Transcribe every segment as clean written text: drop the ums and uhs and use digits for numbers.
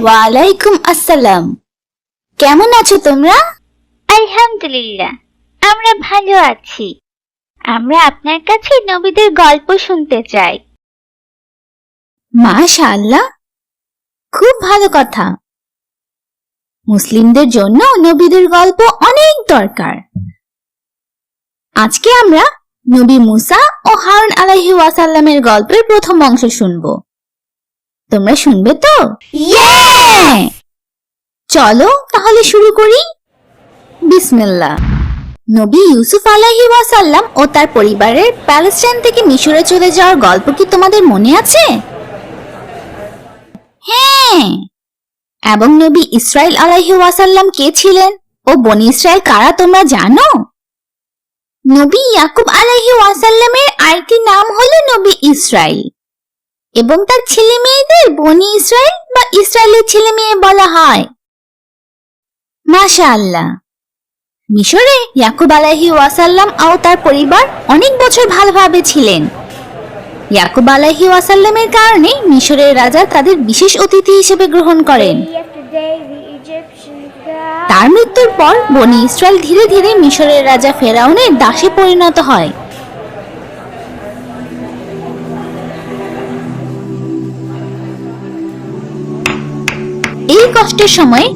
ওয়ালাইকুম আসসালাম। কেমন আছো তোমরা? আলহামদুলিল্লাহ, আমরা ভালো আছি। আমরা আপনার কাছে নবীদের গল্প শুনতে চাই। মাশাআল্লাহ, খুব ভালো কথা। মুসলিমদের জন্য নবীদের গল্প অনেক দরকার। আজকে আমরা নবী মুসা ও হারুন আলাইহি ওয়াসাল্লামের গল্পের প্রথম অংশ শুনব। তোমরা শুনবে তো? চলো তাহলে শুরু করি। বিসমিল্লাহ। নবী ইউসুফ আলাইহি ওয়াসাল্লাম ও তার পরিবারের প্যালেস্টাইন থেকে মিশরে চলে যাওয়ার গল্প কি তোমাদের মনে আছে? হ্যাঁ। এবং নবী ইসরাইল আলাইহি ওয়াসাল্লাম কে ছিলেন ও বনি ইসরাইল কারা তোমরা জানো? নবী ইয়াকুব আলাইহি ওয়াসাল্লামের আরেকটি নাম হলো নবী ইসরাইল এবং তার ছেলে মেয়েদের বনি ইসরাইল বা ইসরায়েলের ছেলে মেয়ে বলা হয়। মাশাআল্লাহ। মিশরে ইয়াকুব আলাইহি ওয়াসাল্লাম ও তার পরিবার অনেক বছর ভালোভাবে ছিলেন। ইয়াকুব আলাইহি ওয়াসাল্লামের কারণে মিশরের রাজা তাদের বিশেষ অতিথি হিসেবে গ্রহণ করেন। তার মৃত্যুর পর বনি ইসরায়েল ধীরে ধীরে মিশরের রাজা ফেরাউনের দাসে পরিণত হয়। এই কষ্টের সময়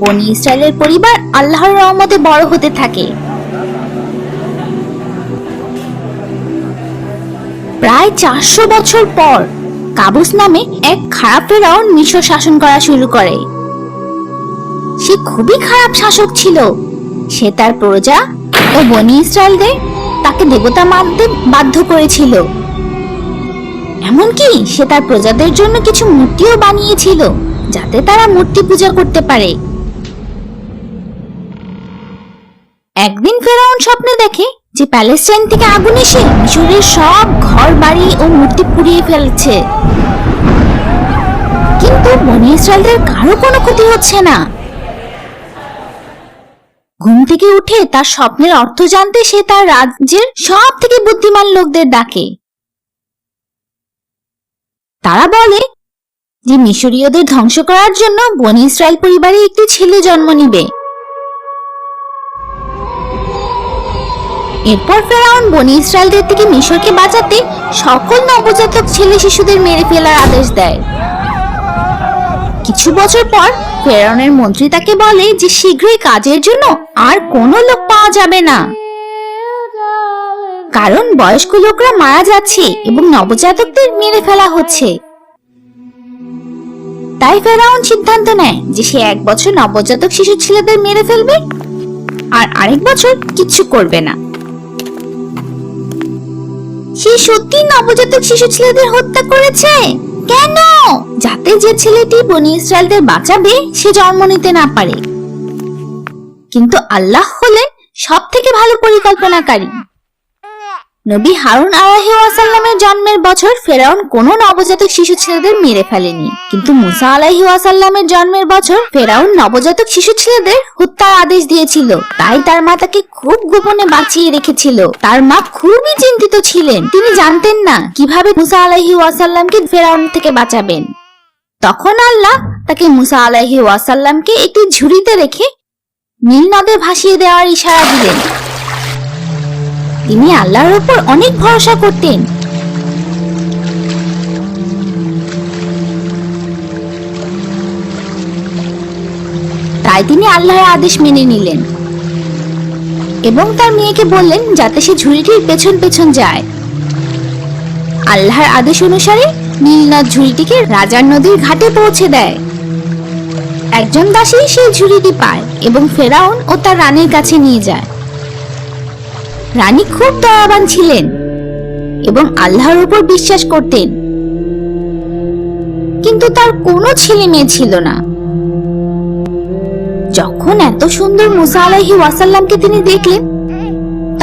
বনি ইসরায়েলের পরিবার আল্লাহর রহমতে বড় হতে থাকে। প্রায় 400 বছর পর কাবুস নামে এক খারাপ ফেরাউন মিশর শাসন করা শুরু করে। সে খুবই খারাপ শাসক ছিল। সে তার প্রজা ও বনি ইসরায়েলদের তাকে দেবতা মানতে বাধ্য করেছিল। এমনকি সে তার প্রজাদের জন্য কিছু মূর্তিও বানিয়েছিল যাতে তারা মূর্তি পূজা করতে পারে। একদিন ফেরাউন স্বপ্নে দেখে যে প্যালেস্টাইন থেকে আগুন এসে মিশরের সব ঘর বাড়ি ও মূর্তি পুড়িয়ে ফেলছে, কিন্তু বনি ইসরায়েলদের কারো কোনো ক্ষতি হচ্ছে না। ঘুম থেকে উঠে তার স্বপ্নের অর্থ জানতে সে তার রাজ্যের সব থেকে বুদ্ধিমান লোকদের ডাকে। তারা বলে যে মিশরীয়দের ধ্বংস করার জন্য বনি ইসরায়েল পরিবারে একটি ছেলে জন্ম নিবে। এরপর ফেরাউন বনি ইসরায়েলদের থেকে মিশরকে বাঁচাতে সকল নবজাতক ছেলে শিশুদের মেরে ফেলার আদেশ দেয়। কিছু বছর পর ফেরাউনের মন্ত্রী তাকে বলে যে শীঘ্রই কাজের জন্য আর কোনো লোক পাওয়া যাবে না, কারণ বয়স্ক লোকরা মারা যাচ্ছে এবং নবজাতকদের মেরে ফেলা হচ্ছে। তাই ফেরাউন সিদ্ধান্ত নেয় যে সে 1 বছর নবজাতক শিশু ছেলেদের মেরে ফেলবে আর আরেক বছর কিচ্ছু করবে না। সে সত্যি নবজাতক শিশু ছেলেদের হত্যা করেছে। কেন? যাতে যে ছেলেটি বনি ইসরায়েলদের বাঁচাবে সে জন্ম নিতে না পারে। কিন্তু আল্লাহ হলেন সবথেকে ভালো পরিকল্পনাকারী। নবী হারুন আলাইহি ওয়াসাল্লামের জন্মের বছর ফেরাউন কোনো নবজাতক শিশু ছেলেদের মেরে ফেলেনি, কিন্তু মুসা আলাইহি ওয়াসাল্লামের জন্মের বছর ফেরাউন নবজাতক শিশু ছেলেদের হত্যার আদেশ দিয়েছিল। তাই তার মা তাকে খুব গোপনে বাঁচিয়ে রেখেছিল। তার মা খুবই চিন্তিত ছিলেন। তিনি জানতেন না কিভাবে মুসা আলাইহি ওয়াসাল্লামকে ফেরাউন থেকে বাঁচাবেন। তখন আল্লাহ তাকে মুসা আলাইহি ওয়াসাল্লামকে একটি ঝুড়িতে রেখে নীল নদে ভাসিয়ে দেওয়ার ইশারা দিলেন। তিনি আল্লাহর উপর অনেক ভরসা করতেন। তাই তিনি আল্লাহর আদেশ মেনে নিলেন এবং তার মেয়েকে বললেন যাতে সে ঝুড়িটির পেছন পেছন যায়। আল্লাহর আদেশ অনুসারে নীলনদ ঝুড়িটিকে রাজার নদীর ঘাটে পৌঁছে দেয়। একজন দাসী সেই ঝুড়িটি পায় এবং ফেরাউন ও তার রানীর কাছে নিয়ে যায়। রানী খুব দয়াবান ছিলেন এবং আল্লাহর উপর বিশ্বাস করতেন, কিন্তু তার কোনো ছেলে মেয়ে ছিল না। যখন এত সুন্দর মুসা আলাইহি ওয়াসাল্লামকে তিনি দেখলেন,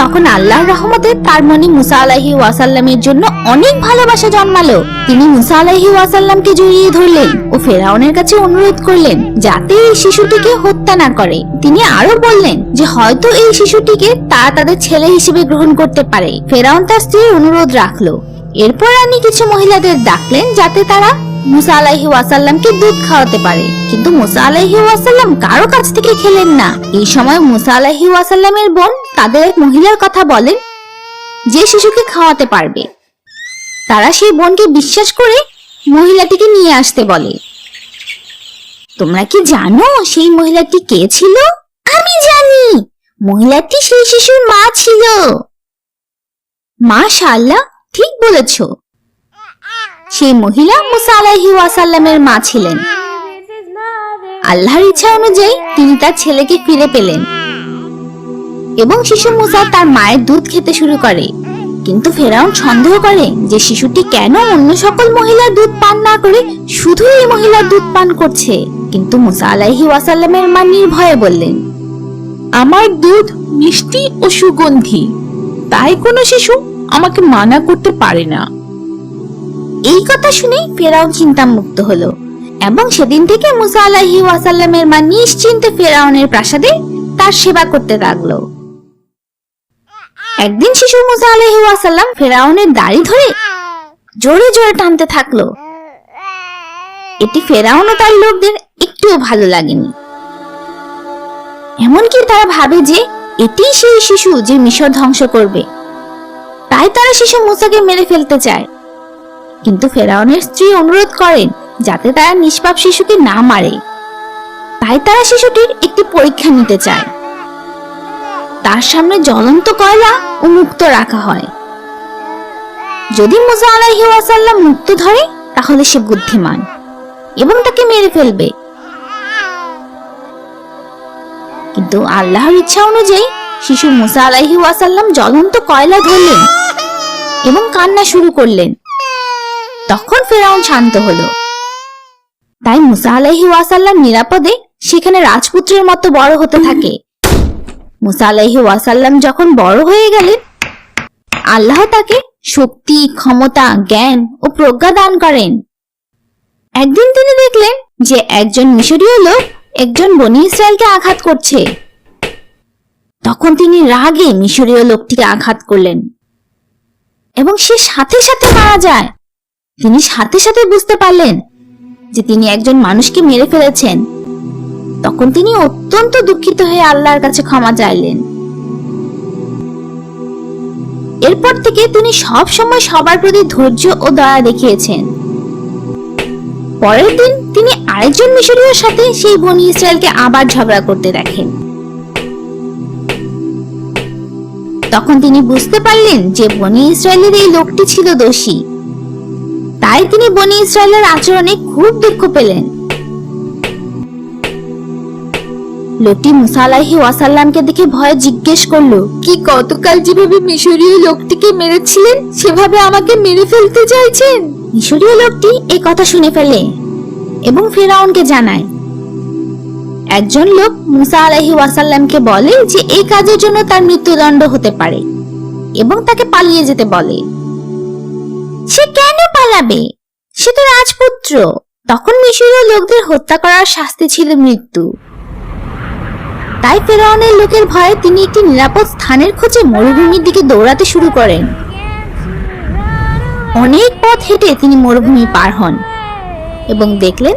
তখন আল্লাহর রহমতে তার মনে মুসা আলাইহি ওয়াসাল্লামের জন্য অনেক ভালোবাসা জন্মালো। তিনি মুসা আলাইহি ওয়াসাল্লামকে জড়িয়ে ধরলেন ও ফেরাউনের কাছে অনুরোধ করলেন যাতে এই শিশুটিকে হত্যা না করে। তিনি আরো বললেন যে হয়তো এই শিশুটিকে তারা তাদের ছেলে হিসেবে গ্রহণ করতে পারে। ফেরাউন তার স্ত্রীর অনুরোধ রাখলো। এরপর রানী কিছু মহিলাদের ডাকলেন যাতে তারা মুসা আলাইহি ওয়াসাল্লামকে দুধ খাওয়াতে পারে, কিন্তু মুসা আলাইহি ওয়াসাল্লাম কারো কাছ থেকে খেলেন না। এই সময় মুসা আলাইহি ওয়াসাল্লামের বোন তাদের এক মহিলার কথা বলেন যে শিশুকে খাওয়াতে পারবে। তারা সেই বোনকে বিশ্বাস করে মহিলাটিকে নিয়ে আসতে বলে। তোমরা কি জানো সেই মহিলাটি কে ছিল? আমি জানি, মহিলাটি সেই শিশুর মা ছিল। মাশাআল্লাহ, ঠিক বলেছ। সেই মহিলা মুসা আলাইহি ওয়াসাল্লামের মা ছিলেন। আল্লাহর ইচ্ছা অনুযায়ী তিনি তার ছেলেকে ফিরে পেলেন এবং শিশু মুসা তার মায়ের দুধ খেতে শুরু করে। কিন্তু ফেরাউন সন্দেহ করে যে শিশুটি কেন অন্য সকল মহিলার দুধ পান না করে শুধু এই মহিলার দুধ পান করছে। কিন্তু মুসা আলাইহি ওয়াসাল্লামের মা নির্ভয়ে বললেন, আমার দুধ মিষ্টি ও সুগন্ধি, তাই কোনো শিশু আমাকে মানা করতে পারে না। এই কথা শুনে ফেরাউন চিন্তামুক্ত হলো এবং সেদিন থেকে মুসা আলাইহি ওয়াসাল্লামের মা নিশ্চিন্তে ফেরাউনের প্রাসাদে তার সেবা করতে লাগলো। একদিন শিশু মুসা আলাইহি ওয়াসাল্লাম ফেরাউনের দাড়ি ধরে জোরে জোরে টানতে থাকলো। এটি ফেরাউন ও তার লোকদের একটুও ভালো লাগেনি। এমনকি তারা ভাবে যে এটি সেই শিশু যে মিশর ধ্বংস করবে, তাই তারা শিশু মুসাকে মেরে ফেলতে চায়। কিন্তু ফেরাউনের স্ত্রী অনুরোধ করেন যাতে তারা নিষ্পাপ শিশুকে না মারে, তাই তারা শিশুটির একটি পরীক্ষা নিতে চায়। তার সামনে জ্বলন্ত কয়লা ও মুক্ত রাখা হয়। যদি মুসা আলাইহি ওয়াসাল্লাম মুক্ত ধরে তাহলে সে বুদ্ধিমান এবং তাকে মেরে ফেলবে। কিন্তু আল্লাহর ইচ্ছা অনুযায়ী শিশু মুসা আলাইহি ওয়াসাল্লাম জ্বলন্ত কয়লা ধরলেন এবং কান্না শুরু করলেন। তখন ফেরাউন শান্ত হলো। তাই মুসা আলাইহি ওয়াসাল্লাম নিরাপদে সেখানে রাজপুত্রের মতো বড় হতে থাকে। মুসা আলাইহি ওয়াসাল্লাম যখন বড় হয়ে গেলেন, আল্লাহ তাকে শক্তি, ক্ষমতা, জ্ঞান ও প্রজ্ঞা দান করেন। একদিন তিনি দেখলেন যে একজন মিশরীয় লোক একজন বনী ইসরায়েলকে আঘাত করছে। তখন তিনি রাগে মিশরীয় লোকটিকে আঘাত করলেন এবং সে সাথে সাথে মারা যায়। তিনি সাথে সাথে বুঝতে পারলেন যে তিনি একজন মানুষকে মেরে ফেলেছেন। তখন তিনি অত্যন্ত দুঃখিত হয়ে আল্লাহর কাছে ক্ষমা চাইলেন। এরপর থেকে তিনি সব সময় সবার প্রতি ধৈর্য ও দয়া দেখিয়েছেন। পরের দিন তিনি আরেকজন মিশরীয়র সাথে সেই বনী ইসরায়েলকে আবার ঝগড়া করতে দেখেন। তখন তিনি বুঝতে পারলেন যে বনী ইসরায়েলের এই লোকটি ছিল দোষী। তাই তিনি বনী ইসরায়েলের আচরণে খুব দুঃখ পেলেন। লোকটি মুসা আলাইহি ওয়াসাল্লামকে দেখে ভয়ে জিজ্ঞেস করলো, কি গতকাল যেভাবে মিশরীয় লোকটিকে মেরেছিলেন সেভাবে আমাকে মেরে ফেলতে চাইছেন? মিশরীয় লোকটি এই কথা শুনে ফেলে এবং ফেরাউনকে জানায়। একজন লোক মুসা আলাইহি ওয়াসাল্লামকে বলে যে এই কাজের জন্য তার মৃত্যুদণ্ড হতে পারে এবং তাকে পালিয়ে যেতে বলে। সে কেন পালাবে? সে তো রাজপুত্র। তখন মিশরীয় লোকদের হত্যা করার শাস্তি ছিল মৃত্যু। তাই ফেরাউনের লোকের ভয়ে তিনি একটি নিরাপদ স্থানের খোঁজে মরুভূমির দিকে দৌড়াতে শুরু করেন। অনেক পথ হেঁটে তিনি মরুভূমি পার হন এবং দেখলেন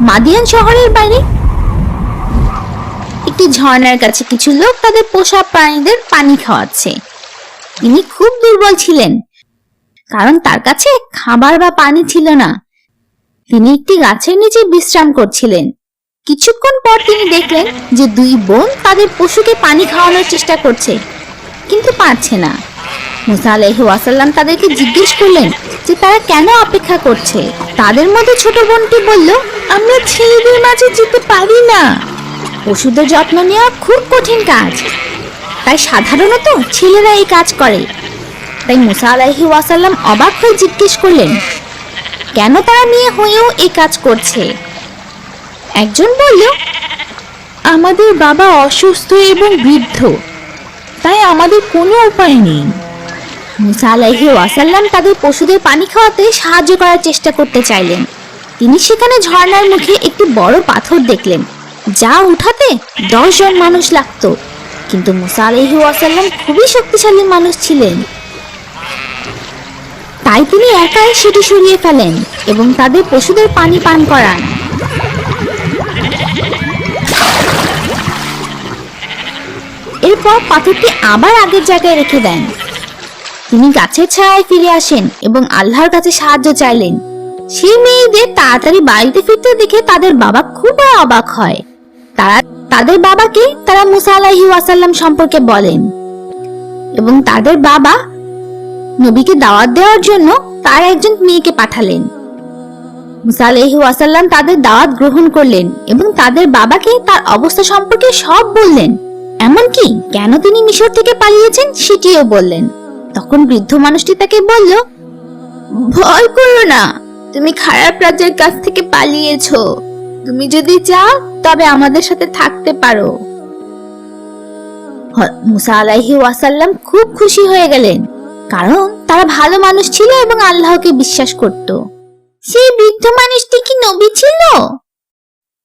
মাদিয়ান শহরের বাইরে একটি ঝর্ণার কাছে কিছু লোক তাদের পোষা প্রাণীদের পানি খাওয়াচ্ছে। তিনি খুব দুর্বল ছিলেন কারণ তার কাছে খাবার বা পানি ছিল না। তিনি একটি গাছের নিচে বিশ্রাম করছিলেন। কিছুক্ষণ পর তিনি দেখলেন যে দুই বোন তাদের পশুকে পানি খাওয়ানোর চেষ্টা করছে, কিন্তু পারছে না। মুসা আলাইহি ওয়াসাল্লাম তাদেরকে জিজ্ঞেস করলেন যে তারা কেন অপেক্ষা করছে। তাদের মধ্যে ছোট বোনটি বলল, আমরা ছেলেদের মাঝে যেতে পারি না। পশুদের যত্ন নেওয়া খুব কঠিন কাজ, তাই সাধারণত ছেলেরা এই কাজ করে। তাই মুসা আলাইহি ওয়াসাল্লাম অবাক হয়ে জিজ্ঞেস করলেন কেন তারা মেয়ে হয়েও এই কাজ করছে। একজন বলল, আমাদের বাবা অসুস্থ এবং বৃদ্ধ, তাই আমাদের কোনো উপায় নেই। মুসা আলাইহি ওয়াসাল্লাম তাদের পশুদের পানি খাওয়াতে সাহায্য করার চেষ্টা করতে চাইলেন। তিনি সেখানে ঝর্ণার মুখে একটি বড় পাথর দেখলেন, যা উঠাতে 10 জন মানুষ লাগতো। কিন্তু মুসা আলাইহি ওয়াসাল্লাম খুবই শক্তিশালী মানুষ ছিলেন, তাই তিনি একাই সেটি সরিয়ে ফেলেন এবং তাদের পশুদের পানি পান করান। এরপর পাথরটি আবার আগের জায়গায় রেখে দেন। তিনি গাছের ছায়ায় ফিরে আসেন এবং আল্লাহর কাছে সাহায্য চাইলেন। সেই মেয়েদের তাড়াতাড়ি বাড়িতে ফিরতে দেখে তাদের বাবা খুব অবাক হয়। তাদের বাবাকে তারা মুসা আলাইহিস সালাম সম্পর্কে বলেন এবং তাদের বাবা নবীকে দাওয়াত দেওয়ার জন্য তার একজন মেয়েকে পাঠালেন। মুসা আলাইহিস সালাম তাদের দাওয়াত গ্রহণ করলেন এবং তাদের বাবাকে তার অবস্থা সম্পর্কে সব বললেন, এমনকি কেন তিনি মিশর থেকে পালিয়েছেন সেটিও বললেন। তখন বৃদ্ধ মানুষটি তাকে বলল, ভয় করো না, তুমি খারাপ রাজ্যের কাছ থেকে পালিয়েছো। তুমি যদি চাও তবে আমাদের সাথে থাকতে পারো। মুসা আলাইহিস সালাম খুব খুশি হয়ে গেলেন, কারণ তারা ভালো মানুষ ছিল এবং আল্লাহকে বিশ্বাস করত। সেই বৃদ্ধ মানুষটি কি নবী ছিল?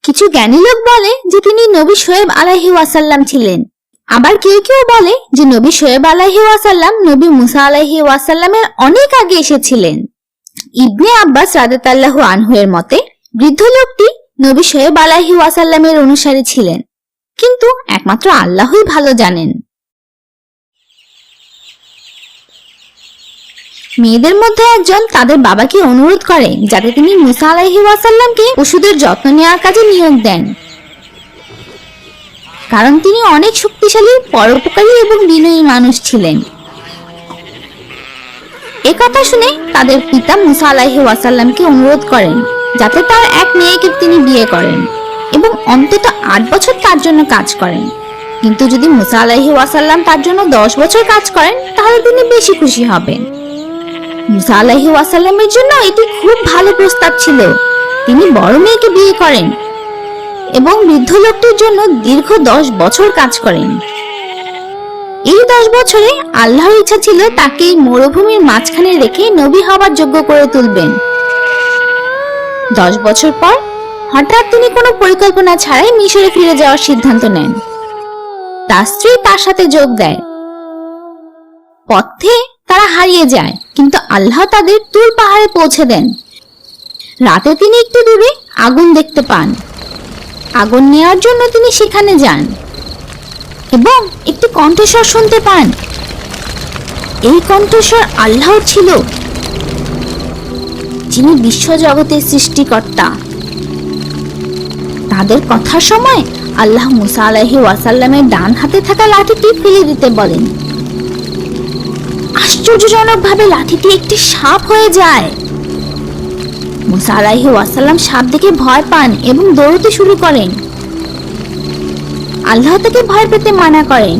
কিছু জ্ঞানী লোক বলে যে তিনি নবী শোয়েব আলাইহিস সালাম ছিলেন। আবার কেউ কেউ বলে যে নবী শোয়েব আলাইহিস সালাম নবী মুসা আলাইহিস সালামের অনেক আগে এসেছিলেন। ইবনে আব্বাস রাদিয়াল্লাহু আনহু এর মতে বৃদ্ধ লোকটি নবী শোয়েব আলাইহিস সালামের অনুসারী ছিলেন, কিন্তু একমাত্র আল্লাহই ভালো জানেন। মেয়েদের মধ্যে একজন তাদের বাবাকে অনুরোধ করে যাতে তিনি মুসা আলাইহিস সালামকে পশুদের যত্ন নেওয়ার কাজে নিয়োগ দেন, কারণ তিনি অনেক শক্তিশালী, পরোপকারী এবং বিনয়ী মানুষ ছিলেন। একথা শুনে তাদের পিতা মুসা আলাইহিস সালামকে অনুরোধ করেন যাতে তার এক মেয়েকে তিনি বিয়ে করেন এবং অন্তত 8 বছর তার জন্য কাজ করেন। কিন্তু যদি মুসা আলাইহিস সালাম তার জন্য 10 বছর কাজ করেন তাহলে তিনি বেশি খুশি হবেন। মুসা আলাইহিস সালামের জন্য এটি খুব ভালো প্রস্তাব ছিল। তিনি বড় মেয়েকে বিয়ে করেন এবং বৃদ্ধ লোকটির জন্য দীর্ঘ 10 বছর কাজ করেন। এই 10 বছরে আল্লাহর ইচ্ছা ছিল তাকে এই মরুভূমির মাঝখানে রেখে নবী হবার যোগ্য করে তুলবেন। 10 বছর পর হঠাৎ তিনি কোনো পরিকল্পনা ছাড়াই মিশরে ফিরে যাওয়ার সিদ্ধান্ত নেন। তার স্ত্রী তার সাথে যোগ দেয়। পথে তারা হারিয়ে যায়, কিন্তু আল্লাহ তাদের তুর পাহাড়ে পৌঁছে দেন। রাতে তিনি একটু দূরে আগুন দেখতে পান। আগুন নেওয়ার জন্য তিনি সেখানে যান এবং একটি কণ্ঠস্বর শুনতে পান। এই কণ্ঠস্বর আল্লাহর ছিল, যিনি বিশ্বজগতের সৃষ্টিকর্তা। তাদের কথার সময় আল্লাহ মুসা আলাইহিস সালামের ডান হাতে থাকা লাঠিটি ফেলে দিতে বলেন। আশ্চর্যজনকভাবে লাঠিটি একটি সাপ হয়ে যায়। মুসা আলাইহিস সালাম সাপ দেখে ভয় পান এবং দৌড়তে শুরু করেন। আল্লাহ তাকে ভয় পেতে মানা করেন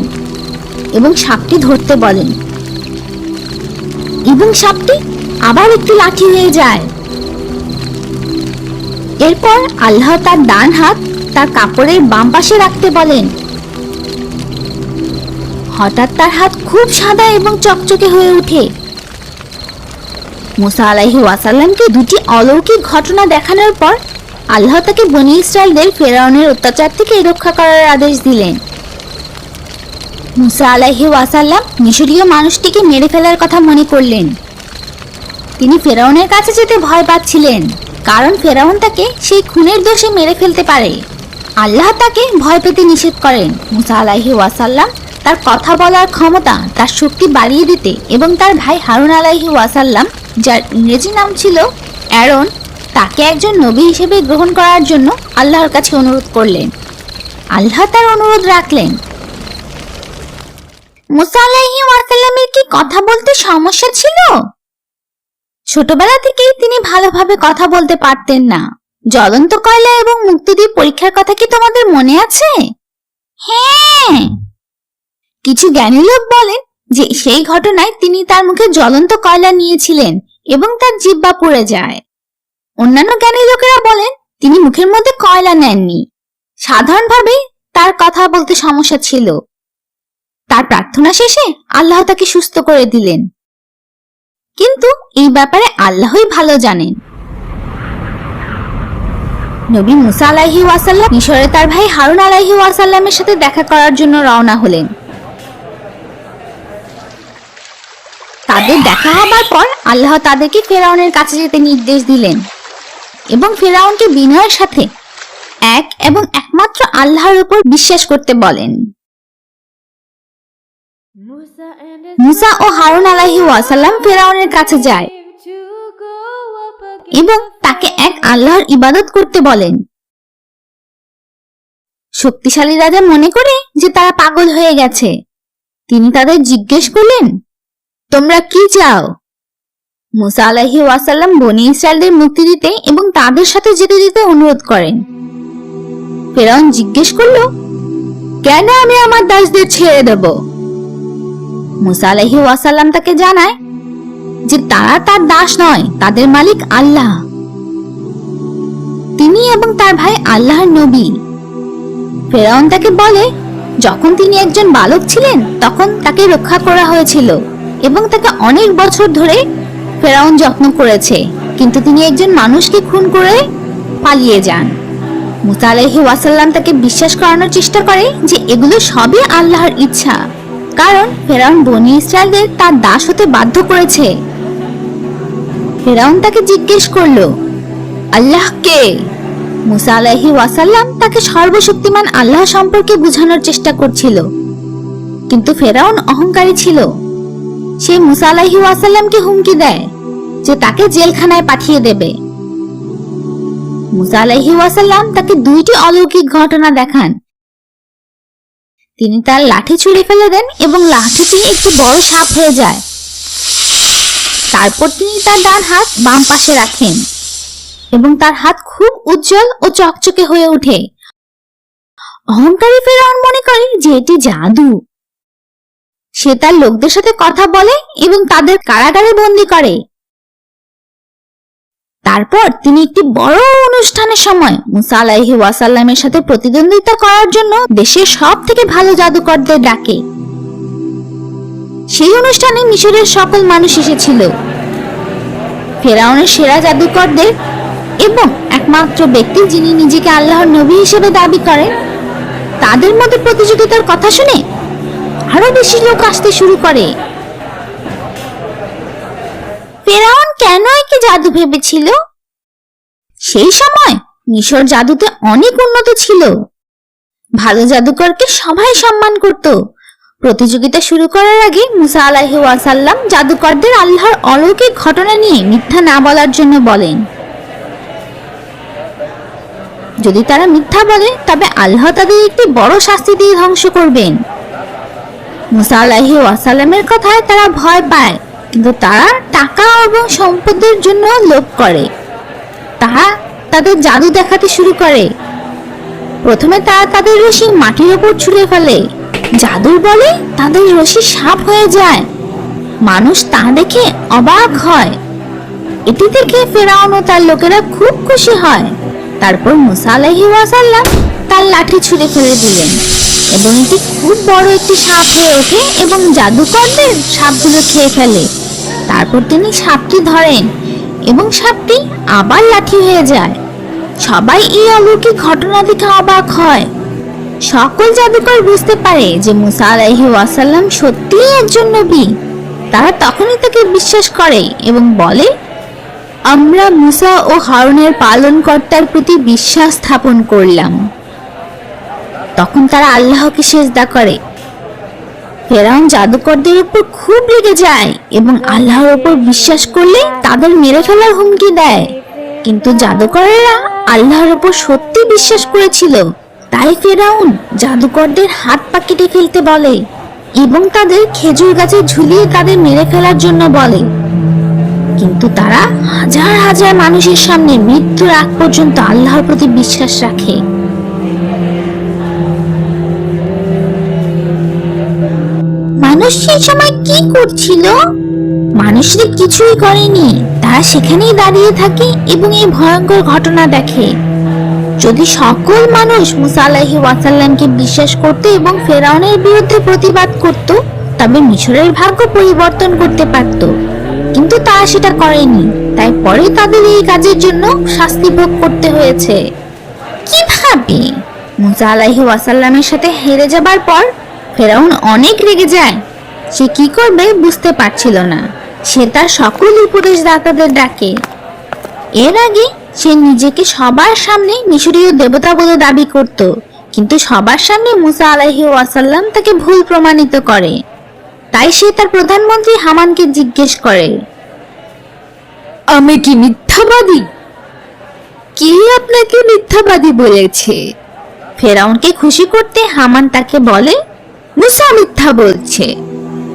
এবং সাপটি ধরতে বলেন, এবং সাপটি আবার একটি লাঠি হয়ে যায়। এরপর আল্লাহ তার ডান হাত তার কাপড়ের বাম পাশে রাখতে বলেন। হঠাৎ তার হাত খুব সাদা এবং চকচকে হয়ে ওঠে। মুসা আলাইহিস সালামকে দুটি অলৌকিক ঘটনা দেখানোর পর আল্লাহ তাকে বনী ইসরাইলদের ফেরাউনের অত্যাচার থেকে রক্ষা করার আদেশ দিলেন। মুসা আলাইহিস সালাম মিশরীয় মানুষটিকে মেরে ফেলার কথা মনে করলেন। তিনি ফেরাউনের কাছে যেতে ভয় পাচ্ছিলেন, কারণ ফেরাউন তাকে সেই খুনের দোষে মেরে ফেলতে পারে। আল্লাহ তাকে ভয় পেতে নিষেধ করেন। মুসা আলাইহিস সালাম তার কথা বলার ক্ষমতা, তার শক্তি বাড়িয়ে দিতে এবং তার ভাই হারুন আলাইহিস সালাম, যার ইংরেজি নাম ছিল অ্যারন, তাকে একজন নবী হিসেবে গ্রহণ করার জন্য আল্লাহর কাছে অনুরোধ করলেন। আল্লাহ তার অনুরোধ রাখলেন। মুসা আলাইহিস সালামের কি কথা বলতে সমস্যা ছিল? ছোটবেলা থেকেই তিনি ভালোভাবে কথা বলতে পারতেন না। জ্বলন্ত কয়লা এবং মুক্তদ্বীপ পরীক্ষার কথা কি তোমাদের মনে আছে? হ্যাঁ। কিছু জ্ঞানী লোক বলেন যে সেই ঘটনায় তিনি তার মুখে জ্বলন্ত কয়লা নিয়েছিলেন এবং তার জিহ্বা পুড়ে যায়। অন্যান্য জ্ঞানী লোকেরা বলেন তিনি মুখের মধ্যে কয়লা নেননি, সাধারণভাবে তার কথা বলতে সমস্যা ছিল। তার প্রার্থনা শেষে আল্লাহ তাকে সুস্থ করে দিলেন, কিন্তু এই ব্যাপারে আল্লাহই ভালো জানেন। নবী মুসা আলাইহিস সালাম মিশরে তার ভাই হারুন আলাইহিস সালামের সাথে দেখা করার জন্য রওনা হলেন। তাদের দেখা হবার পর আল্লাহ তাদেরকে ফেরাউনের কাছে যেতে নির্দেশ দিলেন এবং ফেরাউনকে বিনয়ের সাথে এক এবং একমাত্র আল্লাহর উপর বিশ্বাস করতে বলেন। মুসা ও হারুন আলাইহিস সালাম ফেরাউনের কাছে যায় এবং তাকে এক আল্লাহর ইবাদত করতে বলেন। শক্তিশালী রাজা মনে করে যে তারা পাগল হয়ে গেছে। তিনি তাদের জিজ্ঞেস করলেন, তোমরা কি চাও? মুসা আলাইহিস সালাম বনী ইসরায়েলদের মুক্তি দিতে এবং তাদের সাথে যেতে দিতে অনুরোধ করেন। ফেরাউন জিজ্ঞেস করল, কেন আমি আমার দাসদের ছেড়ে দেব? মুসা আলাইহিস সালাম তাকে জানায় যে তারা তার দাস নয়, তাদের মালিক আল্লাহ। তিনি এবং তার ভাই আল্লাহর নবী। ফেরাউন তাকে বলে, যখন তিনি একজন বালক ছিলেন তখন তাকে রক্ষা করা হয়েছিল এবং তাকে অনেক বছর ধরে ফেরাউন যত্ন করেছে, কিন্তু তিনি একজন মানুষকে খুন করে পালিয়ে যান। মুসা আলাইহিস সালাম তাকে বিশ্বাস করানোর চেষ্টা করে যে এগুলো সবই আল্লাহর ইচ্ছা, কারণ ফেরাউন বনী ইসরায়েলদের তার দাস হতে বাধ্য করেছে। ফেরাউন তাকে জিজ্ঞেস করলো, আল্লাহ কে? মুসা আলাইহিস সালাম তাকে সর্বশক্তিমান আল্লাহ সম্পর্কে বোঝানোর চেষ্টা করছিল, কিন্তু ফেরাউন অহংকারী ছিল। সে মুসা আলাইহিস সালামকে হুমকি দেয় যে তাকে জেলখানায় পাঠিয়ে দেবে। মুসা আলাইহিস সালাম তাকে দুইটি অলৌকিক ঘটনা দেখান। তিনি তার লাঠি ছুঁড়ে ফেলে দেন এবং লাঠিটি একটি বড় সাপ হয়ে যায়। তারপর তিনি তার ডান হাত বাম পাশে রাখেন এবং তার হাত খুব উজ্জ্বল ও চকচকে হয়ে ওঠে। অহংকারী ফেরাউন মনে করে যে এটি জাদু। সে তার লোকদের সাথে কথা বলে এবং তাদের কারাগারে বন্দী করে। তারপর তিনি একটি বড় অনুষ্ঠানের সময় মুসা আলাইহিস সালামের সাথে প্রতিদ্বন্দ্বিতা করার জন্য দেশের সব থেকে ভালো জাদুকরদের ডাকে। সেই অনুষ্ঠানে মিশরের সকল মানুষ এসেছিল। ফেরাউনের সেরা জাদুকরদের এবং একমাত্র ব্যক্তি যিনি নিজেকে আল্লাহর নবী হিসেবে দাবি করেন, তাদের মধ্যে প্রতিযোগিতার কথা শুনে আরো বেশি লোক আসতে শুরু করে। ফেরাউন কেন একে জাদু ভেবেছিল? সেই সময় মিশর জাদুতে অনেক উন্নত ছিল। ভালো জাদুকরকে সবাই সম্মান করত। প্রতিযোগিতা শুরু করার আগে মুসা আলাইহিস সালাম জাদুকরদের আল্লাহর অলৌকিক ঘটনা নিয়ে মিথ্যা না বলার জন্য বলেন। যদি তারা মিথ্যা বলে তবে আল্লাহ তাদের একটি বড় শাস্তি দিয়ে ধ্বংস করবেন। মুসা আলাইহিস সালামের কথায় তারা ভয় পায়, কিন্তু তারা টাকা এবং সম্পদের জন্য লোভ করে। তারা তাদের জাদু দেখাতে শুরু করে। প্রথমে তারা তাদের রশি মাটির উপর ছুঁড়ে ফেলে। জাদুর বলে তাদের রশি সাপ হয়ে যায়। মানুষ তা দেখে অবাক হয়। এটি দেখে ফেরাউন ও তার লোকেরা খুব খুশি হয়। তারপর মুসা আলাইহিস সালাম তার লাঠি ছুঁড়ে ফেলে দিলেন এবং এটি খুব বড় একটি সাপ হয়ে ওঠে এবং জাদুকরদের সাপগুলো খেয়ে ফেলে। তারপর তিনি সাপটি ধরেন এবং সাপটি আবার লাঠি হয়ে যায়। সবাই এই অলৌকিক ঘটনা দেখে অবাক হয়। সকল জাদুকর বুঝতে পারে যে মুসা আলাইহিস সালাম সত্যিই একজন নবী। তারা তখনই তাকে বিশ্বাস করে এবং বলে, আমরা মুসা ও হারুনের পালনকর্তার প্রতি বিশ্বাস স্থাপন করলাম। তখন তারা আল্লাহকে সিজদা করে। ফেরাউন জাদুকরদের উপর খুব রেগে যায় এবং আল্লাহর উপর বিশ্বাস করলে তাদের মেরে ফেলার হুমকি দেয়। কিন্তু জাদুকরেরা আল্লাহর উপর সত্যি বিশ্বাস করেছিল, তাই ফেরাউন জাদুকরদের হাত পা কেটে ফেলতে বলে এবং তাদের খেজুর গাছে ঝুলিয়ে তাদের মেরে ফেলার জন্য বলে। কিন্তু তারা হাজার হাজার মানুষের সামনে মৃত্যুর আগ পর্যন্ত আল্লাহর প্রতি বিশ্বাস রাখে। মানুষ সেই সময় কি করছিল? মানুষরা কিছুই করেনি। তারা সেখানেই দাঁড়িয়ে থাকে এবং এই ভয়ঙ্কর ঘটনা দেখে। যদি সকল মানুষ মুসা আলাইহিস সালামকে বিশ্বাস করত এবং ফেরাউনের বিরুদ্ধে প্রতিবাদ করত, তবে মিশরের ভাগ্য পরিবর্তন করতে পারত। কিন্তু তারা সেটা করেনি, তাই পরে তাদের এই কাজের জন্য শাস্তি ভোগ করতে হয়েছে। কিভাবে? মুসা আলাইহিস সালামের সাথে হেরে যাবার পর ফেরাউন অনেক রেগে যায়। সে কি করবে বুঝতে পারছিল না। সে তার সকল উপদেশদাতাদের ডাকে। এর আগে সে নিজেকে সবার সামনে মিশরীয় দেবতা বলে দাবি করত, কিন্তু সবার সামনে মুসা আলাইহি ওয়াসাল্লাম তাকে ভুল প্রমাণিত করে। তাই সে তার প্রধানমন্ত্রী হামানকে জিজ্ঞেস করে, আমি কি মিথ্যাবাদী? কে আপনাকে মিথ্যাবাদী বলেছে? ফেরাউনকে খুশি করতে হামান তাকে বলে, মুসা মিথ্যা বলছে।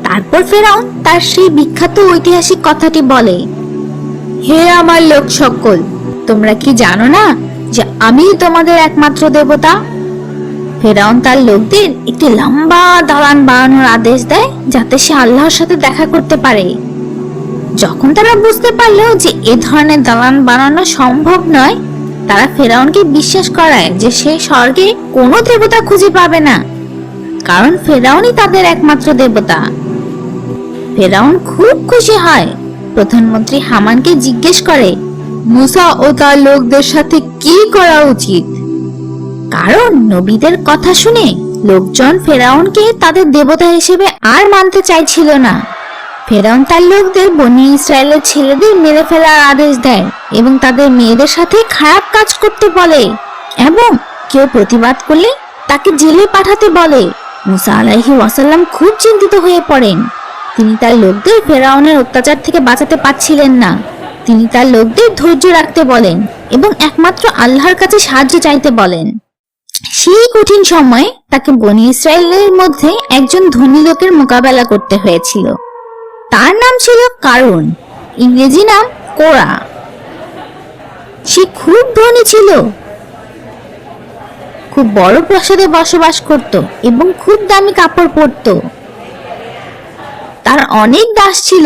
তারপর ফেরাউন তার সেই বিখ্যাত ঐতিহাসিক কথাটি বলে, হে আমার লোক সকল, তোমরা কি জানো না যে আমি তোমাদের একমাত্র দেবতা? ফেরাউন তার লোকদের একটি লম্বা দালান বানানোর আদেশ দেয়, যাতে সে আল্লাহর সাথে দেখা করতে পারে। যখন তারা বুঝতে পারলো যে এ ধরনের দালান বানানো সম্ভব নয়, তারা ফেরাউনকে বিশ্বাস করায় যে সে স্বর্গে কোনো দেবতা খুঁজে পাবে না, কারণ ফেরাউনই তাদের একমাত্র দেবতা। ফেরাউন খুব খুশি হয়। প্রধানমন্ত্রী হামানকে জিজ্ঞেস করে, মুসা ও তার লোকদের সাথে কি করা উচিত? কারণ নবীদের কথা শুনে লোকজন ফেরাউনকে তাদের দেবতা হিসেবে আর মানতে চাইছিল না। ফেরাউন তার লোকদের বনী ইসরায়েলের ছেলেদের মেরে ফেলার আদেশ দেয় এবং তাদের মেয়েদের সাথে খারাপ কাজ করতে বলে, এবং কেউ প্রতিবাদ করলে তাকে জেলে পাঠাতে বলে। মুসা আলাইহি ওয়াসাল্লাম খুব চিন্তিত হয়ে পড়েন। তিনি তার লোকদের ফেরাউনের অত্যাচার থেকে বাঁচাতে পারছিলেন না। তিনি তার লোকদের ধৈর্য রাখতে বলেন এবং একমাত্র আল্লাহর কাছে সাহায্য চাইতে বলেন। সেই কঠিন সময়ে তাকে বনী ইসরায়েলের মধ্যে একজন ধনী লোকের মোকাবেলা করতে হয়েছিল। তার নাম ছিল কারুন, ইংরেজি নাম কোরা। সে খুব ধনী ছিল, খুব বড় প্রাসাদে বসবাস করত এবং খুব দামি কাপড় পরত। তার অনেক দাস ছিল।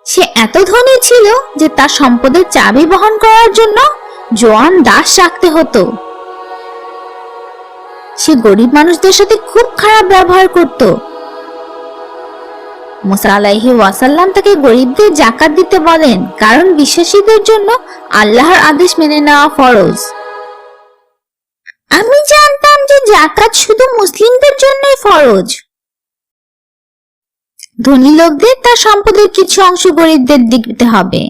সে এত ধনী ছিল যে তার সম্পদের চাবি বহন করার জন্য জোয়ান দাস রাখতে হতো। সে গরিব মানুষদের সাথে খুব খারাপ ব্যবহার করত। মুসা আলাইহি ওয়াসাল্লাম তাকে গরিবদের যাকাত দিতে বলেন, কারণ বিশ্বাসীদের জন্য আল্লাহর আদেশ মেনে নেওয়া ফরজ। আমি জানতাম যে যাকাত শুধু মুসলিমদের জন্যই ফরজ। ধনী লোকদের তার সম্পদের কিছু অংশ গরিবদের দিতে হবে।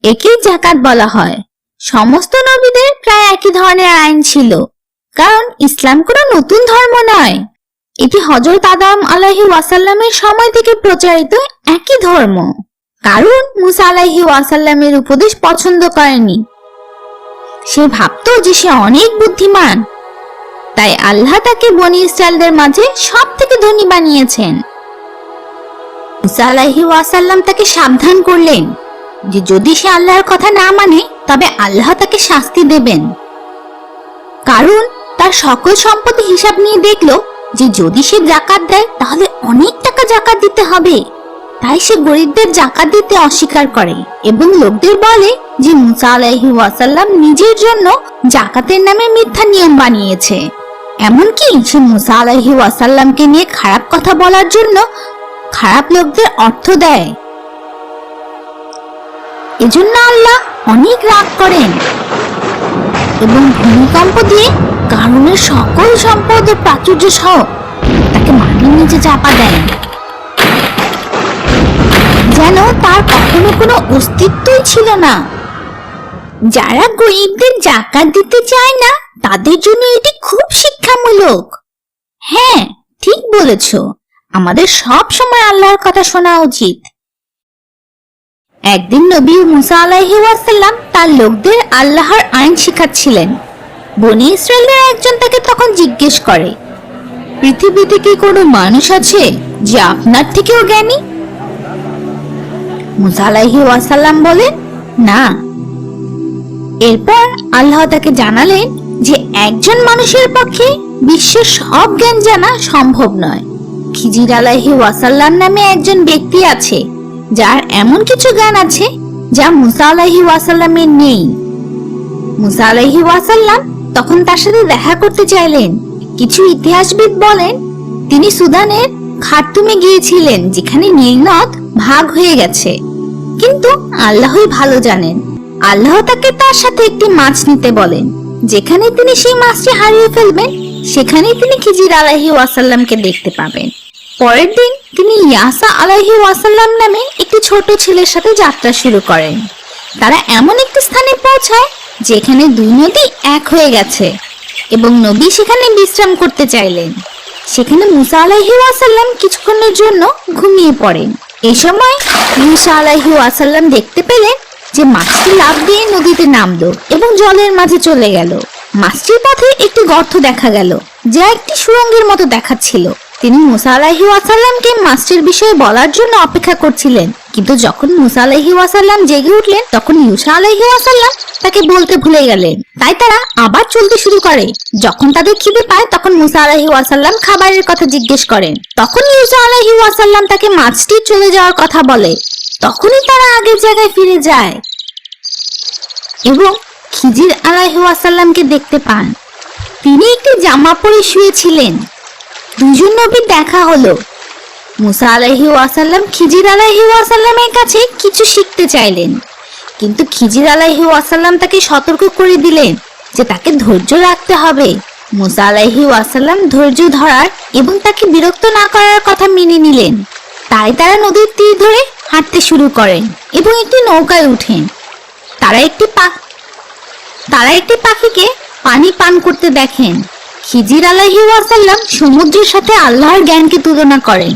একেই যাকাত বলা হয়। সমস্ত নবীদের প্রায় একই ধরনের আইন ছিল, কারণ ইসলাম কোনো নতুন ধর্ম নয়। এটি হযরত আদম আলাইহি ওয়াসাল্লামের সময় থেকে প্রচারিত একই ধর্ম। কারণ মুসা আলাইহি ওয়াসাল্লামের উপদেশ পছন্দ করেনি। সে ভাবত যে সে অনেক বুদ্ধিমান, তাই আল্লাহ তাকে বনী ইসরায়েলদের মাঝে সব থেকে ধনী বানিয়েছেন। মুসা আলাইহি ওয়াসাল্লাম তাকে সাবধান করলেন যে যদি সে আল্লাহর কথা না মানে তবে আল্লাহ তাকে শাস্তি দেবেন। কারণ তার সকল সম্পত্তি হিসাব নিয়ে দেখলো যে যদি সে যাকাত দেয় তাহলে অনেক টাকা যাকাত দিতে হবে। তাই সে গরিবদের যাকাত দিতে অস্বীকার করে এবং লোকদের বলে যে মুসা আলাইহি ওয়াসাল্লাম নিজের জন্য যাকাতের নামে মিথ্যা নিয়ম বানিয়েছে। এমনকি সে মুসা আলাইহি ওয়াসাল্লামকে নিয়ে খারাপ কথা বলার জন্য খারাপ লোকদের অর্থ দেয়। এজন্য আল্লাহ অনেক রাগ করেন এবং ভূমিকম্প দিয়ে কারুনের সকল সম্পদ ও প্রাচুর্য সহ তাকে মাটির নিচে চাপা দেন, যেন তার কখনো কোনো অস্তিত্বই ছিল না। যারা গরিবদের যাকাত দিতে চায় না তাদের জন্য এটি খুব শিক্ষামূলক। হ্যাঁ, ঠিক বলেছ। আমাদের সব সময় আল্লাহর কথা শোনা উচিত। একদিন নবী মুসা আলাইহি ওয়াসাল্লাম তার লোকদের আল্লাহর আইন শিখাচ্ছিলেন। বনী ইসরায়েলের একজন তাকে তখন জিজ্ঞেস করে, পৃথিবীতে কি কোনো মানুষ আছে যে আপনার থেকেও জ্ঞানী? মুসা আলাইহি ওয়াসাল্লাম বলেন, না। এরপর আল্লাহ তাকে জানালেন যে একজন মানুষের পক্ষে বিশ্বের সব জ্ঞান জানা সম্ভব নয়। খিজির আলাইহি ওয়াসাল্লাম নামে একজন ব্যক্তি আছে যার এমন কিছু জ্ঞান আছে যা মুসা আলাইহি ওয়াসাল্লামের নেই। মুসা আলাইহি ওয়াসাল্লাম তখন তার সাথে দেখা করতে চাইলেন। কিছু ইতিহাসবিদ বলেন তিনি সুদানের খার্তুমে গিয়েছিলেন, যেখানে নীল নদ ভাগ হয়ে গেছে। কিন্তু আল্লাহই ভালো জানেন। আল্লাহ তাকে তার সাথে একটি মাছ নিতে বলেন। যেখানে তিনি সেই মাছটি হারিয়ে ফেলবেন সেখানেই তিনি খিজির আলাইহি ওয়াসাল্লামকে দেখতে পাবেন। পরের দিন তিনি ইয়াসা আলাইহি ওয়াসাল্লাম নামে একটি ছোট ছেলের সাথে যাত্রা শুরু করেন। তারা এমন একটি স্থানে পৌঁছায় যেখানে দুই নদী এক হয়ে গেছে এবং নবী সেখানে বিশ্রাম করতে চাইলেন। সেখানে মুসা আলাইহি ওয়াসাল্লাম কিছুক্ষণের জন্য ঘুমিয়ে পড়েন। এই সময় মুসা আলাইহি ওয়াসাল্লাম দেখতে পেলেন যে মাছটি লাফ দিয়ে নদীতে নামলো এবং জলের মাঝে চলে গেল। মাছটির পথে একটি গর্ত দেখা গেল যা একটি সুড়ঙ্গের মতো দেখাচ্ছিল। তিনি মুসা আলাইহি ওয়াসাল্লামকে মাছটির বিষয়ে বলার জন্য অপেক্ষা করছিলেন, কিন্তু যখন মুসা আলাইহি ওয়াসাল্লাম জেগে উঠলেন তখন ইউসা আলাইহি ওয়াসাল্লাম তাকে বলতে ভুলে গেলেন। তাই তারা আবার চলতে শুরু করে। যখন তাদের খিদে পায় তখন মুসা আলাইহি ওয়াসাল্লাম খাবারের কথা জিজ্ঞেস করেন। তখন ইউসা আলাইহি ওয়াসাল্লাম তাকে মাছটি চলে যাওয়ার কথা বলে। তখনই তারা আগের জায়গায় ফিরে যায় এবং খিজির আলাইহি ওয়াসাল্লামকে দেখতে পান। তিনি একটি জামা পরে শুয়েছিলেন। দুজন নবীর দেখা হলো। মুসা আলাইহি ওয়াসাল্লাম খিজির আলাইহি ওয়াসাল্লামের কাছে কিছু শিখতে চাইলেন, কিন্তু খিজির আলাইহি ওয়াসাল্লাম তাকে সতর্ক করে দিলেন যে তাকে ধৈর্য রাখতে হবে। মুসা আলাইহি ওয়াসাল্লাম ধৈর্য ধরার এবং তাকে বিরক্ত না করার কথা মেনে নিলেন। তাই তারা নদীর তীর ধরে হাঁটতে শুরু করেন এবং একটি নৌকায় উঠেন। তারা একটি পাখিকে পানি পান করতে দেখেন। খিজির আলাইহি ওয়াসাল্লাম সমুদ্রের সাথে আল্লাহর জ্ঞানকে তুলনা করেন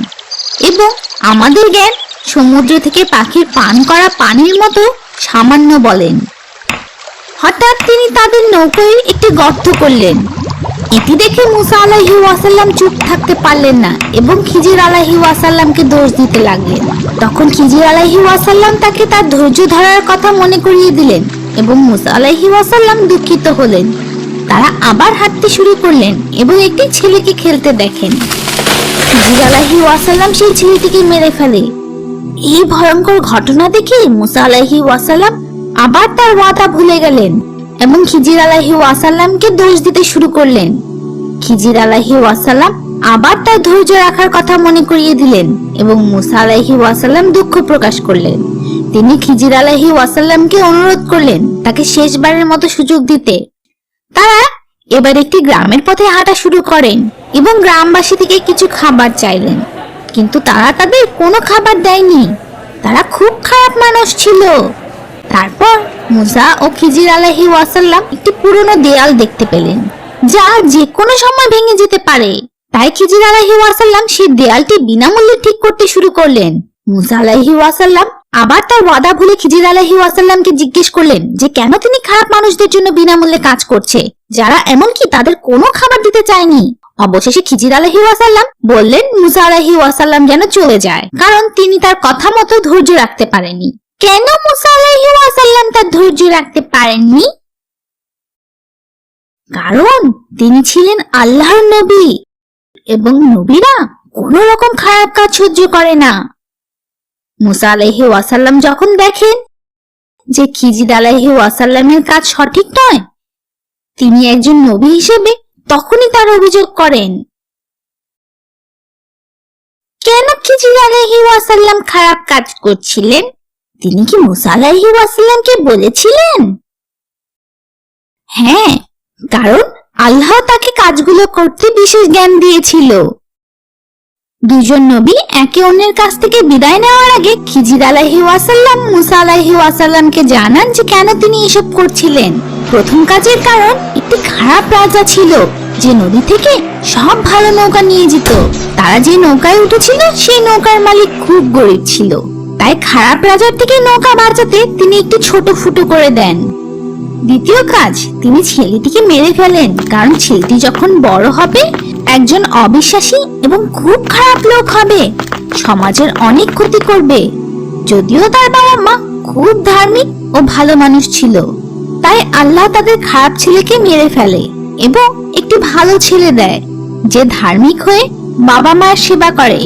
এবং আমাদের জ্ঞান সমুদ্র থেকে পাখির পান করা পানির মতো সামান্য বলেন। হঠাৎ তিনি তাদের নৌকায় একটি গর্ত করলেন। এটি দেখে মুসা আলাইহি ওয়াসাল্লাম চুপ থাকতে পারলেন না এবং খিজির আলাইহি ওয়াসাল্লামকে দোষ দিতে লাগলেন। তখন খিজির আলাইহি ওয়াসাল্লাম তাকে তার ধৈর্য ধরার কথা মনে করিয়ে দিলেন এবং মুসা আলাইহি ওয়াসাল্লাম দুঃখিত হলেন। তারা আবার হাঁটতে শুরু করলেন এবং একটি ছেলেকে খেলতে দেখেন। খিজির আলাইহি ওয়াসাল্লাম সেই ছেলেটিকে মেরে ফেলে। এই ভয়ঙ্কর ঘটনা দেখে মুসা আলাইহি ওয়াসাল্লাম আবার তার ওয়াদা ভুলে গেলেন এবং খিজির আলাইহি ওয়াসাল্লামকে দোষ দিতে শুরু করলেন। খিজির আলাইহি ওয়াসাল্লাম আবার তার ধৈর্য রাখার কথা মনে করিয়ে দিলেন এবং মুসা আলাইহি ওয়াসাল্লাম দুঃখ প্রকাশ করলেন। তিনি খিজির আলাইহি ওয়াসাল্লামকে অনুরোধ করলেন তাকে শেষবারের মতো সুযোগ দিতে। তারা এবার একটি গ্রামের পথে হাঁটা শুরু করেন এবং গ্রামবাসী থেকে কিছু খাবার চাইলেন, কিন্তু তারা তাদের কোনো খাবার দেয়নি। তারা খুব খারাপ মানুষ ছিল। তারপর মুসা ও খিজির আলাইহি ওয়াসাল্লাম একটি পুরনো দেয়াল দেখতে পেলেন যা যে কোনো সময় ভেঙে যেতে পারে। তাই খিজির আলাইহি ওয়াসাল্লাম সেই দেয়ালটি বিনামূল্যে ঠিক করতে শুরু করলেন। মুসা আলাইহি ওয়াসাল্লাম আবার তার ওয়াদা ভুলে খিজির আলাইহি ওয়াসাল্লামকে জিজ্ঞেস করলেন যে কেন তিনি খারাপ মানুষদের জন্য বিনামূল্যে কাজ করছে, যারা এমনকি তাদের কোনো খাবার দিতে চায়নি। অবশেষে খিজির আলাইহি ওয়াসাল্লাম বললেন মুসা আলাইহি ওয়াসাল্লাম যেন চলে যায়, কারণ তিনি তার কথা মতো ধৈর্য রাখতে পারেননি। কেন মুসা আলাইহি ওয়াসাল্লাম তার ধৈর্য রাখতে পারেননি? কারণ তিনি ছিলেন আল্লাহর নবী এবং নবীরা কোনো রকম খারাপ কাজ সহ্য করে না। মুসা আলাইহি ওয়াসাল্লাম যখন দেখেন যে খিজির আলাইহি ওয়াসাল্লামের কাজ সঠিক নয়, তিনি একজন নবী হিসেবে তখনই তার অভিযোগ করেন। কেন খিজির আলাইহি ওয়াসাল্লাম খারাপ কাজ করছিলেন? তিনি কি মুসা আলাইহি ওয়াসাল্লামকে বলেছিলেন? হ্যাঁ, কারণ আল্লাহ তাকে কাজগুলো করতে বিশেষ জ্ঞান দিয়েছিল। দুজন নবী একে অন্যের কাছ থেকে বিদায় নেওয়ার আগে খিজির আলাইহি ওয়াসাল্লাম মুসা আলাইহি ওয়াসাল্লামকে জানান যে কেন তিনি এসব করছিলেন। প্রথম কাজের কারণ একটি খারাপ রাজা ছিল যে নদী থেকে সব ভালো নৌকা নিয়ে যেত। তারা যে নৌকায় উঠেছিল সেই নৌকার মালিক খুব গরিব ছিল। তাই খারাপ রাজার থেকে নৌকা বাঁচাতে তিনি একটি ছোট ফুটো করে দেন। দ্বিতীয় কাজ, তিনি ছেলেটিকে মেরে ফেলেন, কারণ ছেলেটি যখন বড় হবে একজন অবিশ্বাসী এবং খুব খারাপ লোক হবে, সমাজের অনেক ক্ষতি করবে। যদিও তার বাবা মা খুব ধার্মিক ও ভালো মানুষ ছিল, তাই আল্লাহ তাদের খারাপ ছেলেকে মেরে ফেলে এবং একটি ভালো ছেলে দেয় যে ধার্মিক হয়ে বাবা মায়ের সেবা করে।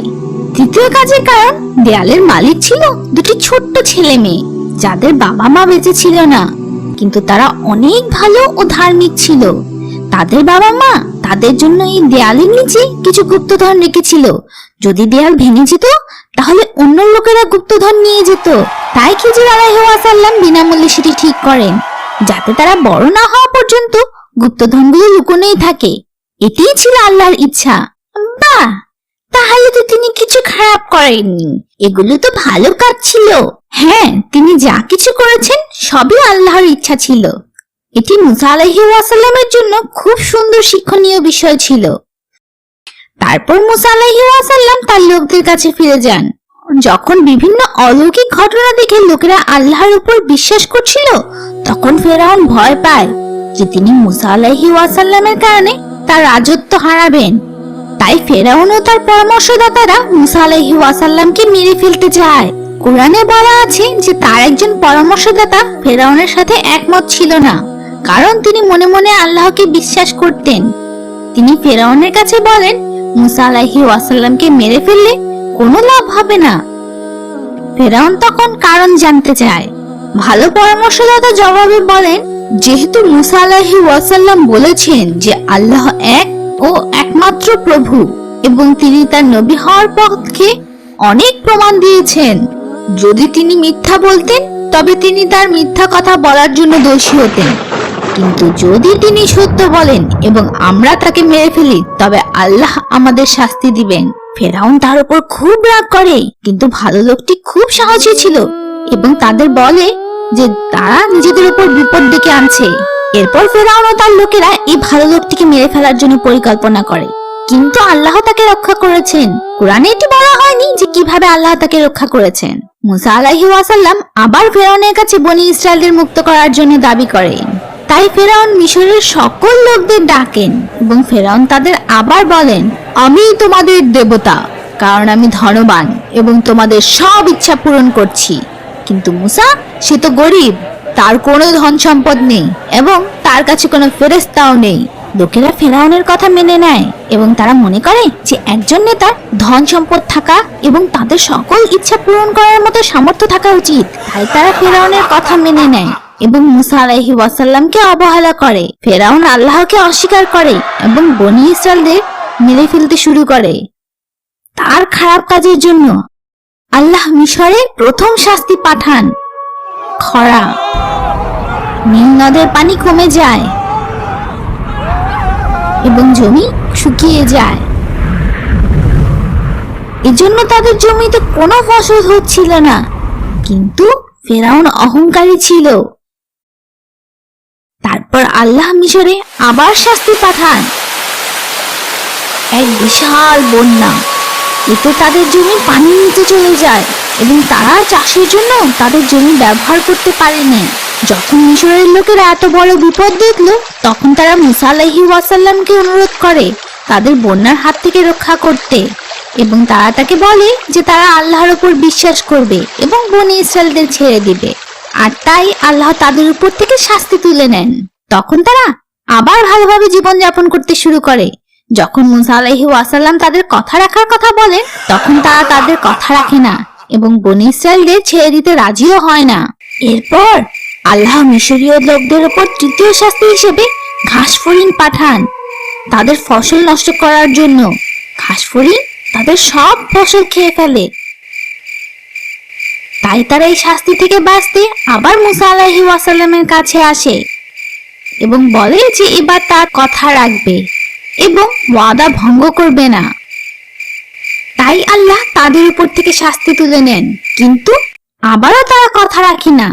তৃতীয় কাজের কারণ, দেয়ালের মালিক ছিল দুটি ছোট্ট ছেলে মেয়ে যাদের বাবা মা বেঁচে ছিল না, কিন্তু তারা অনেক ভালো ও ধার্মিক ছিল। তাদের বাবা মা তাদের জন্য এই দেয়ালের নিচে কিছু গুপ্তধন রেখেছিল। যদি দেয়াল ভেঙে যেত তাহলে অন্য লোকেরা গুপ্তধন নিয়ে যেত। তাই খিজির আলাইহিস সালাম বিনামূল্যে সেটি ঠিক করেন, যাতে তারা বড় না হওয়া পর্যন্ত গুপ্তধনগুলো লুকোনোই থাকে। এটিই ছিল আল্লাহর ইচ্ছা। বাহ, তাহলে তো তিনি কিছু খারাপ করেননি, এগুলো তো ভালো কাজ ছিল। হ্যাঁ, তিনি যা কিছু করেছেন সবই আল্লাহর ইচ্ছা ছিল। এটি মুসা আলাইহিস সালামের জন্য খুব সুন্দর শিক্ষণীয় বিষয় ছিল। তারপর মুসা আলাইহিস সালাম তার লোকদের কাছে ফিরে যান। যখন বিভিন্ন অলৌকিক ঘটনা দেখে লোকেরা আল্লাহর উপর বিশ্বাস করছিল, তখন ফেরাউন ভয় পায় যে তিনি মুসা আলাইহিস সালামের কারণে তার রাজত্ব হারাবেন। তাই ফেরাউন ও তার পরামর্শদাতারা মুসা আলাইহিস সালামকে মেরে ফেলতে চায়। কোরআনে বলা আছে যে তার একজন পরামর্শদাতা ফেরাউনের সাথে একমত ছিল না, কারণ তিনি মনে মনে আল্লাহকে বিশ্বাস করতেন। তিনি ফেরাউনের কাছে বলেন, মুসা আলাইহিস সালামকে মেরে ফেললে কোনো লাভ হবে না। ফেরাউন তখন কারণ জানতে চায়। ভালো পরামর্শদাতা জবাবে বলেন, যেহেতু মুসা আলাইহিস সালাম বলেছেন যে আল্লাহ এক ও একমাত্র প্রভু এবং তিনি তার নবী হওয়ার পক্ষে অনেক প্রমাণ দিয়েছেন, যদি তিনি মিথ্যা বলতেন তবে তিনি তার মিথ্যা কথা বলার জন্য দোষী হতেন, কিন্তু যদি তিনি সত্য বলেন এবং আমরা তাকে মেরে ফেলি তবে আল্লাহ আমাদের শাস্তি দিবেন। ফেরাউন তার উপর খুব রাগ করে, কিন্তু ভালো লোকটি খুব সাহসী ছিল এবং তাদের বলে যে তারা নিজেদের উপর বিপদ ডেকে আনছে। এরপর ফেরাউন ও তার লোকেরা এই ভালো লোকটিকে মেরে ফেলার জন্য পরিকল্পনা করে, কিন্তু আল্লাহ তাকে রক্ষা করেছেন। কোরআনে এটি বলা হয়নি যে কিভাবে আল্লাহ তাকে রক্ষা করেছেন। মুসা আলাইহিস সালাম আবার ফেরাউনের কাছে বনি ইসরায়েলদের মুক্ত করার জন্য দাবি করেন। তাই ফেরাউন মিশরের সকল লোকদের ডাকেন এবং ফেরাউন তাদের আবার বলেন, আমি তোমাদের দেবতা, কারণ আমি ধনবান এবং তোমাদের সব ইচ্ছা পূরণ করছি। কিন্তু মুসা, সে তো গরিব, তার কোনো ধন সম্পদ নেই এবং তার কাছে কোনো ফেরেশতাও নেই। লোকেরা ফেরাউনের কথা মেনে নেয় এবং তারা মনে করে যে একজন নেতার ধন সম্পদ থাকা এবং তাদের সকল ইচ্ছা পূরণ করার মতো সামর্থ্য থাকা উচিত। তাই তারা ফেরাউনের কথা মেনে নেয় এবং মুসা আলাইহিস সালামকে অবহেলা করে। ফেরাউন আল্লাহকে অস্বীকার করে এবং বনি ইসরায়েলদের মেরে ফেলতে শুরু করে। তার খারাপ কাজের জন্য আল্লাহ মিশরে প্রথম শাস্তি পাঠান, খরা। নীল নদের পানি কমে যায় এবং জমি শুকিয়ে যায়। এজন্য তাদের জমিতে কোনো ফসল হচ্ছিল না। কিন্তু ফেরাউন অহংকারী ছিল। তারপর আল্লাহ মিশরে আবার শাস্তি পাঠান, এক বিশাল বন্যা। এতে তাদের জমি পানির নিচে চলে যায় এবং তারা চাষের জন্য তাদের জমি ব্যবহার করতে পারেনি। যখন মিশরের লোকেরা এত বড় বিপদ দেখলো, তখন তারা মুসা আলাইহিস সালামকে অনুরোধ করে তাদের বন্যার হাত থেকে রক্ষা করতে এবং তারা তাকে বলে যে তারা আল্লাহর উপর বিশ্বাস করবে এবং বনি ইসরায়েলদের ছেড়ে দিবে। আর তাই আল্লাহ তাদের উপর থেকে শাস্তি তুলে নেন। তখন তারা আবার ভালোভাবে জীবনযাপন করতে শুরু করে। যখন মুসা আলাইহিস সালাম তাদের কথা রাখার কথা বলেন, তখন তারা তাদের কথা রাখে না এবং বনি ইসরায়েলদের ছেড়ে দিতে রাজিও হয় না। এরপর আল্লাহ মিশরীয় লোকদের উপর তৃতীয় শাস্তি হিসেবে ঘাসফড়িং পাঠান তাদের ফসল নষ্ট করার জন্য। ঘাসফড়িং তাদের সব ফসল খেয়ে ফেলে। তাই তারা এই শাস্তি থেকে বাঁচতে আবার মুসা আলাইহিস সালামের কাছে আসে এবং বলে যে এবার তার কথা রাখবে এবং ওয়াদা ভঙ্গ করবে না। তাই আল্লাহ তাদের উপর থেকে শাস্তি তুলে নেন, কিন্তু আবারও তারা কথা রাখে না।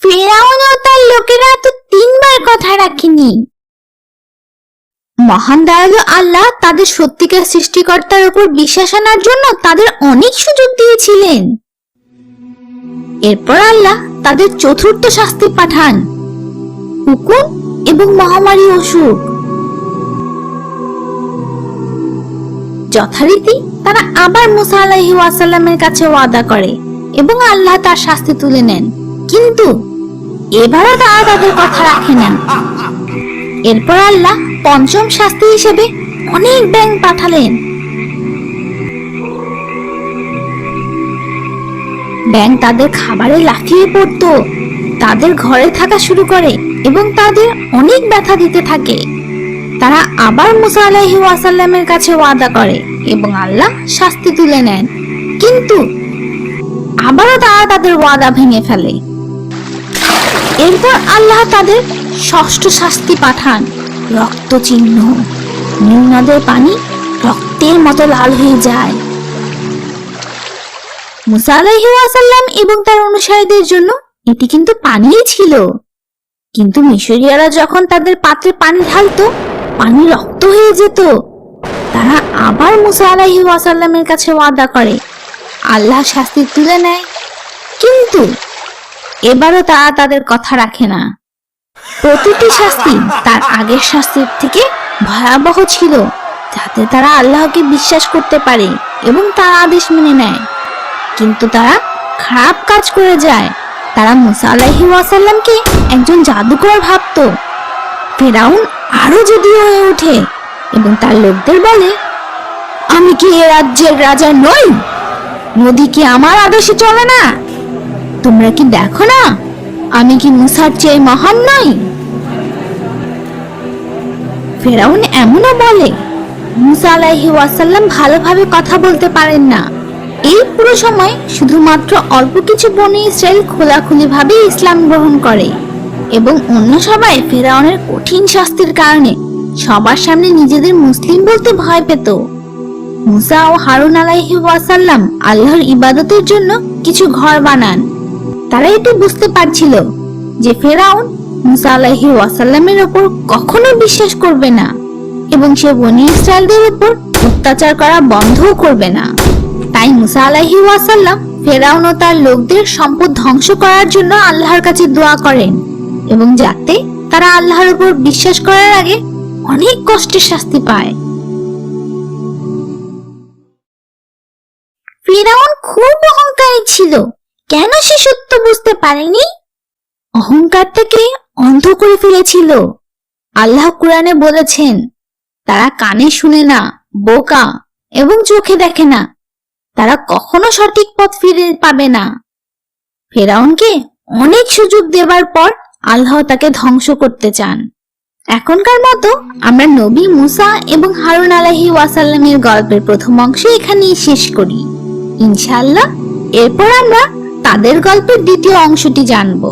ফেরাউন ও তার লোকেরা তো 3 বার কথা রাখেনি। মহান দয়ালু আল্লাহ তাদের সত্যিকার সৃষ্টিকর্তার উপর বিশ্বাস আনার জন্য তাদের অনেক সুযোগ দিয়েছিলেন। এরপর আল্লাহ তাদের চতুর্থ শাস্তি পাঠান, হুকুম এবং মহামারী অসুখ। যথারীতি তারা আবার মুসা আলাইহিস সালামের কাছে ওয়াদা করে এবং আল্লাহ তার শাস্তি তুলে নেন, কিন্তু এবারও তারা তাদের কথা রাখে না। এরপর আল্লাহ পঞ্চম শাস্তি হিসেবে অনেক ব্যাঙ পাঠালেন। ব্যাঙ তাদের খাবারে লাফিয়ে পড়তো, তাদের ঘরে থাকা শুরু করে এবং তাদের অনেক ব্যথা দিতে থাকে। তারা আবার মুসা আলাইহিস সালামের কাছে ওয়াদা করে এবং আল্লাহ শাস্তি তুলে নেন, কিন্তু আবারও তারা তাদের ওয়াদা ভেঙে ফেলে। এরপর আল্লাহ তাদের ষষ্ঠ শাস্তি পাঠান, রক্ত চিহ্ন। নীল নদের পানি রক্ত রক্তের মতো লাল হয়ে যায়। মুসা আলাইহিস সালাম এবং তার অনুসারীদের জন্য এটি কিন্তু পানিই ছিল, কিন্তু মিশরীয়রা যখন তাদের পাত্রে পানি ঢালতো পানি রক্ত হয়ে যেত। তারা আবার মুসা আলাইহিস সালামের কাছে ওয়াদা করে, আল্লাহ শাস্তি তুলে নেয়, কিন্তু এবারও তারা তাদের কথা রাখে না। প্রতিটি শাস্তি তার আগের শাস্তির থেকে ভয়াবহ ছিল, যাতে তারা আল্লাহকে বিশ্বাস করতে পারে এবং তার আদেশ মেনে নেয়। কিন্তু তারা খারাপ কাজ করে যায়। তারা মুসা আলাইহিস সালামকে একজন জাদুকর ভাবতো। ফেরাউন আরো জেদি হয়ে ওঠে এবং তার লোকদের বলে, আমি কি এ রাজ্যের রাজা নই? নদী কি আমার আদেশে চলে না? তোমরা কি দেখো না আমি কি মুসার চেয়ে মহান নই? ফেরাউন এমনও বলে। মুসা আলাইহিস সালাম ভালোভাবে কথা বলতে পারেন না। এই পুরো সময় শুধুমাত্র অল্প কিছু বনী ইসরায়েল খোলাখুলি ভাবে ইসলাম গ্রহণ করে এবং অন্য সবাই ফেরাউনের কঠিন শাস্তির কারণে সবার সামনে নিজেদের মুসলিম বলতে ভয় পেত। মুসা ও হারুন আলাইহিস সালাম আল্লাহর ইবাদতের জন্য কিছু ঘর বানান। তারা এটি বুঝতে পারছিল যে ফেরাউন মুসা আলাইহিস সালামের উপর কখনো বিশ্বাস করবে না এবং সে বনী ইসরায়েলদের উপর অত্যাচার করা বন্ধও করবে না। তাই মুসা আলাইহিস সালাম ফেরাউন ও তার লোকদের সম্পদ ধ্বংস করার জন্য আল্লাহর কাছে দোয়া করেন এবং যাতে তারা আল্লাহর উপর বিশ্বাস করার আগে অনেক কষ্টের শাস্তি পায়। ফেরাউন খুব অহংকারী ছিল। কেন সে সত্য বুঝতে পারেনি? অহংকার থেকে অন্ধ করে ফেলেছিল। আল্লাহ কুরআনে বলেছেন, তারা কানে শুনে না, বোকা এবং চোখে দেখে না, তারা কখনো সঠিক পথ ফিরে পাবে না। ফেরাউনকে অনেক সুযোগ দেবার পর আল্লাহ তাকে ধ্বংস করতে চান। এখনকার মতো আমরা নবী মুসা এবং হারুন আলাইহিস সালামের গল্পের প্রথম অংশ এখানেই শেষ করি। ইনশাআল্লাহ এরপর আমরা তাদের গল্পের দ্বিতীয় অংশটি জানবো।